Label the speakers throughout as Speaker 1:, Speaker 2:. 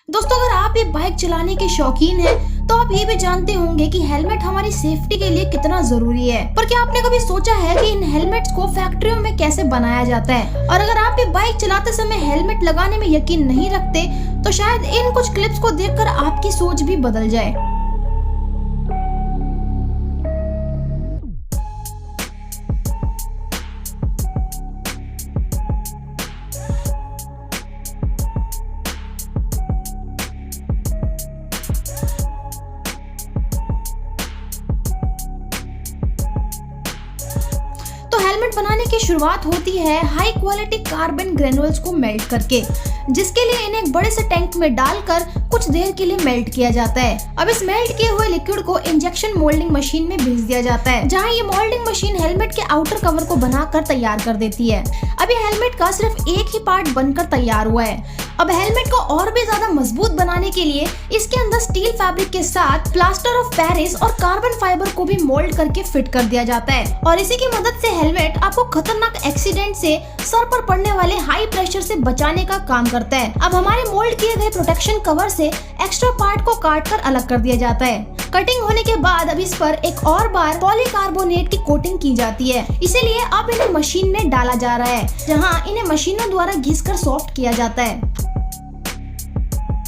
Speaker 1: दोस्तों, अगर आप ये बाइक चलाने के शौकीन हैं, तो आप ये भी जानते होंगे कि हेलमेट हमारी सेफ्टी के लिए कितना जरूरी है। पर क्या आपने कभी सोचा है कि इन हेलमेट्स को फैक्ट्रियों में कैसे बनाया जाता है? और अगर आप ये बाइक चलाते समय हेलमेट लगाने में यकीन नहीं रखते, तो शायद इन कुछ क्लिप्स को देखकर आपकी सोच भी बदल जाए। तो हेलमेट बनाने की शुरुआत होती है हाई क्वालिटी कार्बन ग्रेनुल्स को मेल्ट करके, जिसके लिए इन्हें एक बड़े से टैंक में डालकर कुछ देर के लिए मेल्ट किया जाता है। अब इस मेल्ट किए हुए लिक्विड को इंजेक्शन मोल्डिंग मशीन में भेज दिया जाता है, जहां ये मोल्डिंग मशीन हेलमेट के आउटर कवर को बनाकर तैयार कर देती है। अब ये हेलमेट का सिर्फ एक ही पार्ट बनकर तैयार हुआ है। अब हेलमेट को और भी ज्यादा मजबूत बनाने के लिए इसके अंदर स्टील फैब्रिक के साथ प्लास्टर ऑफ पेरिस और कार्बन फाइबर को भी मोल्ड करके फिट कर दिया जाता है, और इसी की मदद से हेलमेट आपको खतरनाक एक्सीडेंट से सर पर पड़ने वाले हाई प्रेशर से बचाने का काम करता है। अब हमारे मोल्ड किए गए प्रोटेक्शन कवर से एक्स्ट्रा पार्ट को काटकर अलग कर दिया जाता है। कटिंग होने के बाद अब इस पर एक और बार पॉलीकार्बोनेट की कोटिंग की जाती है। इसीलिए अब इन्हें मशीन में डाला जा रहा है, जहां इन्हें मशीनों द्वारा घिसकर सॉफ्ट किया जाता है।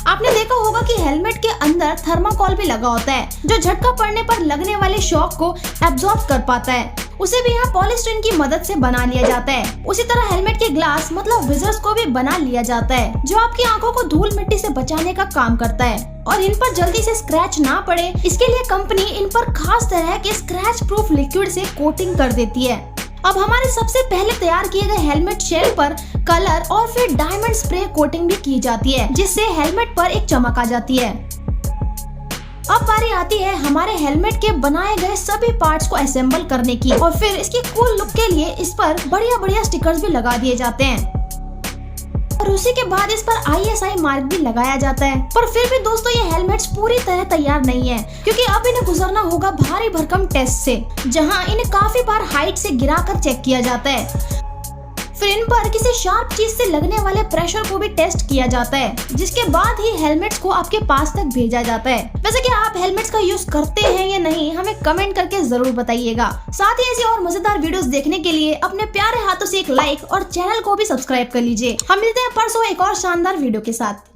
Speaker 1: आपने देखा होगा कि हेलमेट के अंदर थर्माकोल भी लगा होता है, जो झटका पड़ने पर लगने वाले शॉक को एब्जॉर्ब कर पाता है। उसे भी यहाँ पॉलीस्टीरीन की मदद से बना लिया जाता है। उसी तरह हेलमेट के ग्लास मतलब विजर्स को भी बना लिया जाता है, जो आपकी आंखों को धूल मिट्टी से बचाने का काम करता है और इन पर जल्दी से स्क्रैच ना पड़े, इसके लिए कंपनी इन पर खास तरह के स्क्रैच प्रूफ लिक्विड से कोटिंग कर देती है। अब हमारे सबसे पहले तैयार किए गए हेलमेट शेल पर कलर और फिर डायमंड स्प्रे कोटिंग भी की जाती है, जिससे हेलमेट पर एक चमक आ जाती है। अब बारी आती है हमारे हेलमेट के बनाए गए सभी पार्ट्स को असेंबल करने की, और फिर इसकी कूल लुक के लिए इस पर बढ़िया स्टिकर्स भी लगा दिए जाते हैं, और उसी के बाद इस पर ISI मार्क भी लगाया जाता है। पर फिर भी दोस्तों, ये हेलमेट्स पूरी तरह तैयार नहीं है, क्योंकि अब इन्हें गुजरना होगा भारी भरकम टेस्ट से, जहां इन्हें काफी बार हाइट से गिराकर चेक किया जाता है। फिर इन पर किसी शार्प चीज से लगने वाले प्रेशर को भी टेस्ट किया जाता है, जिसके बाद ही हेलमेट्स को आपके पास तक भेजा जाता है। वैसे क्या आप हेलमेट्स का यूज करते हैं या नहीं, हमें कमेंट करके जरूर बताइएगा। साथ ही ऐसी और मजेदार वीडियोस देखने के लिए अपने प्यारे हाथों से एक लाइक और चैनल को भी सब्सक्राइब कर लीजिए। हम मिलते हैं परसों एक और शानदार वीडियो के साथ।